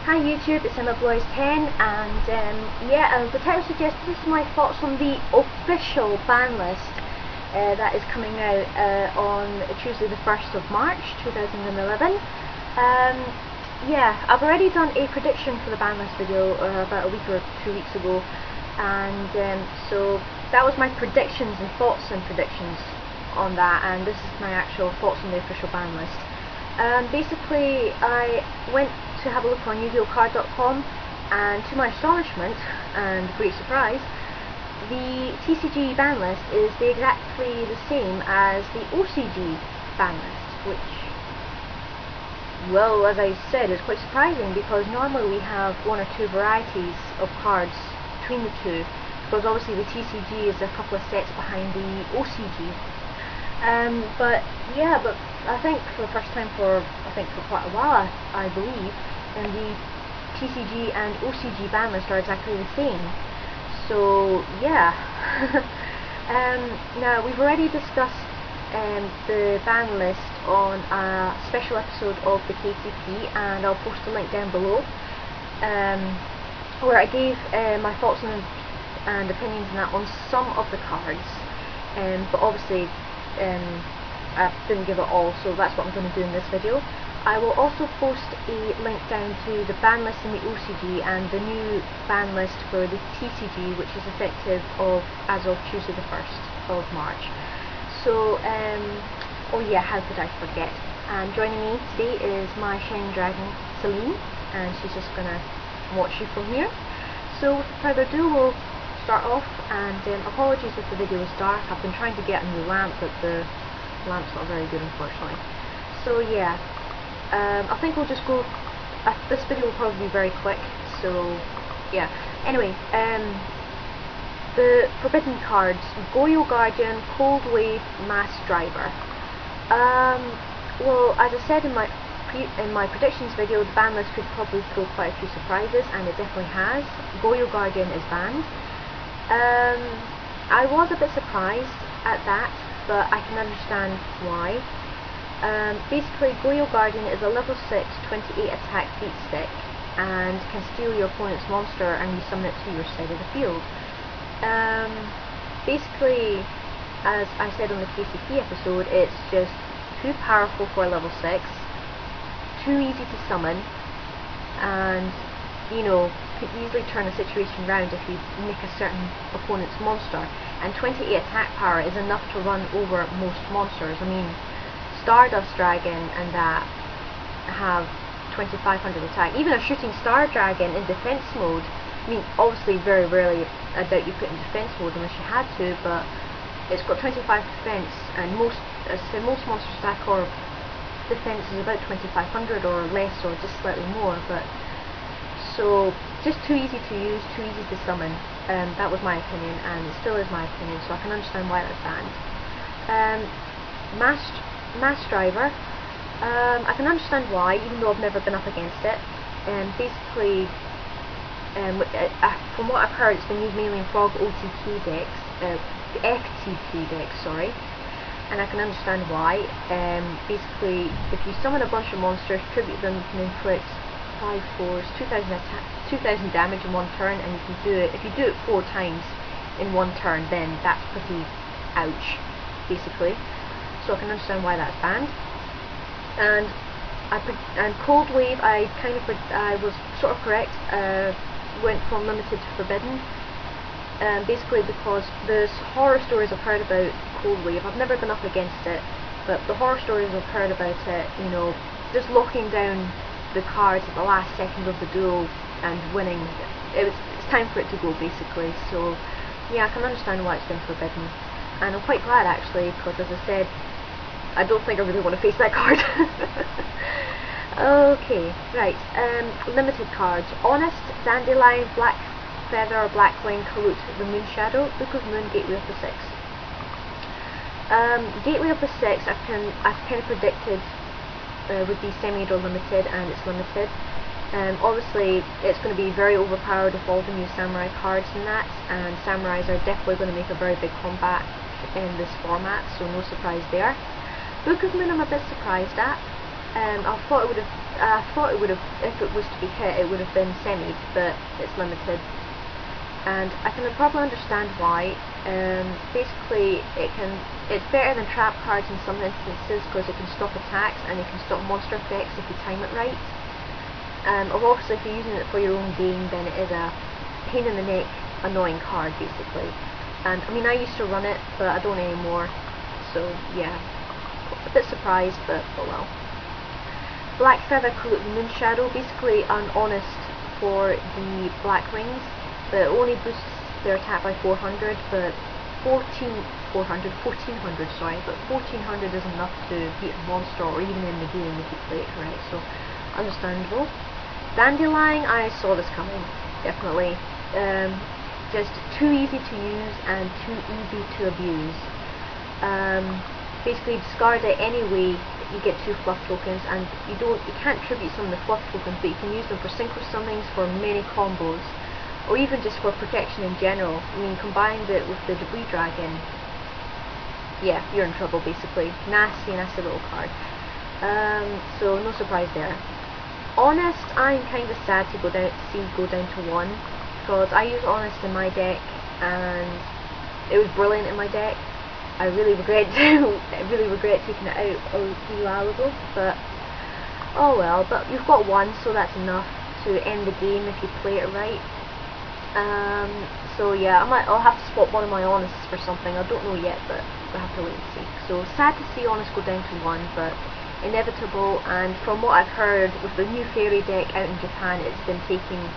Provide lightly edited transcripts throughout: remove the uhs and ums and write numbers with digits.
Hi YouTube, it's EmmaBloys10 and the title suggests this is my thoughts on the official ban list that is coming out on Tuesday the 1st of March 2011. I've already done a prediction for the ban list video about a week or 2 weeks ago, and so that was my predictions and thoughts and predictions on that, and this is my actual thoughts on the official ban list. Basically, I went to have a look on YugiOhCard.com, and to my astonishment and great surprise, the TCG ban list is exactly the same as the OCG ban list, which, well, as I said, is quite surprising, because normally we have one or two varieties of cards between the two, because obviously the TCG is a couple of sets behind the OCG. But I think for the first time for quite a while, I believe, and the TCG and OCG ban lists are exactly the same. So yeah. Now we've already discussed the ban list on a special episode of the KTP, and I'll post a link down below, where I gave my thoughts and opinions on that on some of the cards, but obviously I didn't give it all, so that's what I'm going to do in this video. I will also post a link down to the ban list in the OCG and the new ban list for the TCG, which is effective as of Tuesday the 1st of March. So, oh yeah, how could I forget? And joining me today is my Shining Dragon, Celine, and she's just going to watch you from here. So without further ado, we'll start off, and apologies if the video is dark. I've been trying to get a new lamp, but the lamp's not very good, unfortunately. So yeah, I think we'll just go, this video will probably be very quick, so yeah. Anyway, the forbidden cards: Goyo Guardian, Cold Wave, Mass Driver. Well, as I said in my predictions video, the ban list could probably throw quite a few surprises, and it definitely has. Goyo Guardian is banned. I was a bit surprised at that, but I can understand why. Basically, Goyo Guardian is a level 6, 28 attack beat stick, and can steal your opponent's monster and you summon it to your side of the field. Basically, as I said on the KCP episode, it's just too powerful for a level 6, too easy to summon, and, you know, could easily turn a situation round if you nick a certain opponent's monster. And 28 attack power is enough to run over most monsters. I mean, Stardust Dragon and that have 2500 attack. Even a Shooting Star Dragon in defense mode, I mean, obviously very rarely I doubt you put in defense mode unless you had to, but it's got 25 defense, and most monster stack or defense is about 2500 or less, or just slightly more. But so just too easy to use, too easy to summon. That was my opinion, and it still is my opinion, so I can understand why that's banned. Mass Driver, I can understand why, even though I've never been up against it. Basically, from what I've heard, it's been used mainly in Frog OTK decks, FTK decks, sorry, and I can understand why. Basically, if you summon a bunch of monsters, tribute them, you can inflict 5 4s, 2000 damage in one turn, and you can do it, if you do it 4 times in one turn, then that's pretty ouch, basically. So I can understand why that's banned. And Cold Wave, I was sort of correct, went from limited to forbidden, basically because the horror stories I've heard about Cold Wave, I've never been up against it, but the horror stories I've heard about it, you know, just locking down the cards at the last second of the duel and winning, it's time for it to go, basically. So yeah, I can understand why it's been forbidden, and I'm quite glad actually, because as I said, I don't think I really want to face that card. Okay, right, limited cards: Honest, Dandelion, Black Feather, Blackwing, Kalut, the Moon Shadow, Book of Moon, Gateway of the Six. Gateway of the Six, I've kind of predicted would be semi or limited, and it's limited. Obviously, it's going to be very overpowered with all the new samurai cards and that, and samurais are definitely going to make a very big comeback in this format, so no surprise there. Book of Moon, I'm a bit surprised at. I thought it would have I thought it would have, if it was to be hit, it would have been semied, but it's limited. And I can probably understand why. Basically, it's better than trap cards in some instances because it can stop attacks and it can stop monster effects if you time it right. Obviously, if you're using it for your own game, then it is a pain in the neck, annoying card, basically. And I mean, I used to run it, but I don't anymore. So yeah, a bit surprised, but oh well. Black Feather Moonshadow, basically an honest for the black wings, but it only boosts their attack by 400, but 1400, sorry, but 1400 is enough to beat a monster or even in the game if you play it correct, so understandable. Dandelion, I saw this coming, definitely. Just too easy to use and too easy to abuse. Basically discard it anyway. You get 2 fluff tokens, and you can't tribute some of the fluff tokens, but you can use them for synchro summons, for many combos, or even just for protection in general. I mean, combined it with the Debris Dragon, yeah, you're in trouble basically. Nasty little card. So no surprise there. Honest, I'm kind of sad to go down to 1, because I use Honest in my deck, and it was brilliant in my deck. I really regret taking it out a wee while ago, but oh well. But you've got 1, so that's enough to end the game if you play it right. So yeah, I'll have to swap one of my Honests for something. I don't know yet, but we'll have to wait and see. So sad to see Honest go down to 1, but inevitable. And from what I've heard, with the new fairy deck out in Japan, it's been taking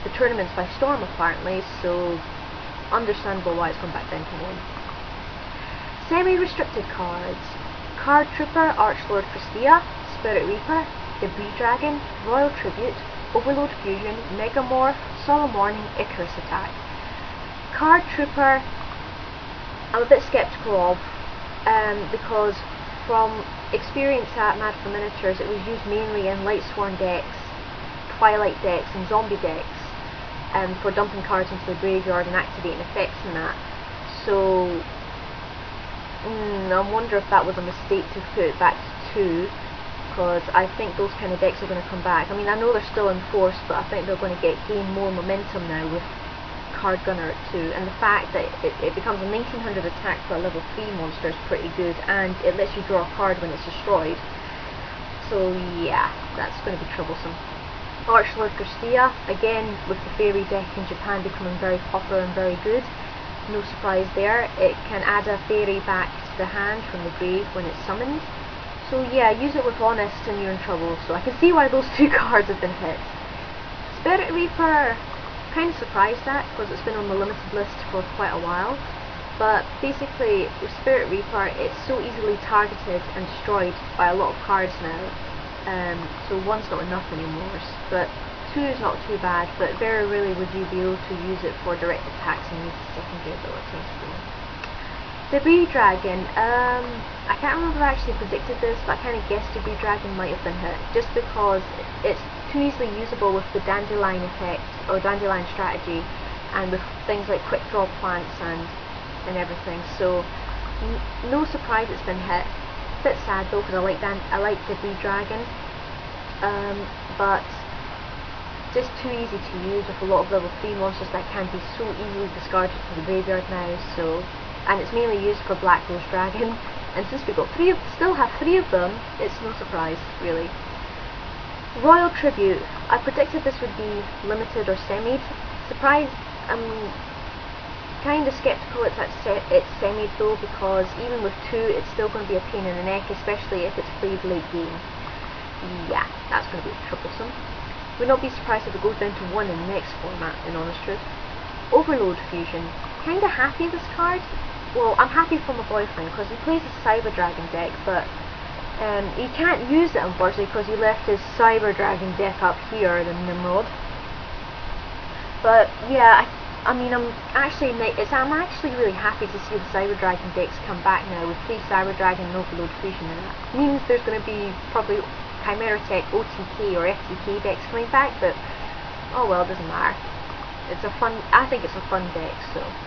the tournaments by storm apparently. So understandable why it's gone back down to 1. Semi-restricted cards: Card Trooper, Archlord Christia, Spirit Reaper, Debris Dragon, Royal Tribute, Overload Fusion, Megamorph, Solemn Warning, Icarus Attack. Card Trooper, I'm a bit skeptical of, because from experience at Mad for Miniatures, it was used mainly in Lightsworn decks, Twilight decks, and Zombie decks, for dumping cards into the graveyard and activating effects and that. So I wonder if that was a mistake to put it back to 2, because I think those kind of decks are going to come back. I mean, I know they're still in force, but I think they're going to gain more momentum now with Card Gunner at 2, and the fact that it becomes a 1900 attack for a level 3 monster is pretty good, and it lets you draw a card when it's destroyed. So yeah, that's going to be troublesome. Archlord Christia, again with the fairy deck in Japan becoming very popular and very good. No surprise there. It can add a fairy back to the hand from the grave when it's summoned. So yeah, use it with Honest and you're in trouble. So I can see why those 2 cards have been hit. Spirit Reaper, kind of surprised at, because it's been on the limited list for quite a while. But basically, with Spirit Reaper, it's so easily targeted and destroyed by a lot of cards now. So 1's not enough anymore. But 2 is not too bad, but very rarely would you be able to use it for direct attacks and use the secondary ability. Debris Dragon, I can't remember if I actually predicted this, but I kind of guessed Debris Dragon might have been hit, just because it's too easily usable with the Dandelion effect, or Dandelion strategy, and with things like quick draw plants and everything, so no surprise it's been hit. Bit sad though, because I like Debris Dragon, but just too easy to use with a lot of level 3 monsters that can be so easily discarded to the graveyard now. So, and it's mainly used for Black Ghost Dragon, and since we've got still have 3 of them, it's no surprise really. Royal Tribute, I predicted this would be limited or semied. Surprised, I'm kind of skeptical it's semied though, because even with 2 it's still going to be a pain in the neck, especially if it's played late game. Yeah, that's going to be troublesome. Would not be surprised if it goes down to 1 in the next format, in honest truth. Overload Fusion. Kinda happy this card. Well, I'm happy for my boyfriend because he plays a Cyber Dragon deck, but he can't use it unfortunately because he left his Cyber Dragon deck up here, the Nimrod. But yeah, I mean, I'm actually really happy to see the Cyber Dragon decks come back now with 3 Cyber Dragon and Overload Fusion, and that means there's going to be probably Chimera Tech, OTK or FTK decks coming back, but oh well, it doesn't matter. I think it's a fun deck, so.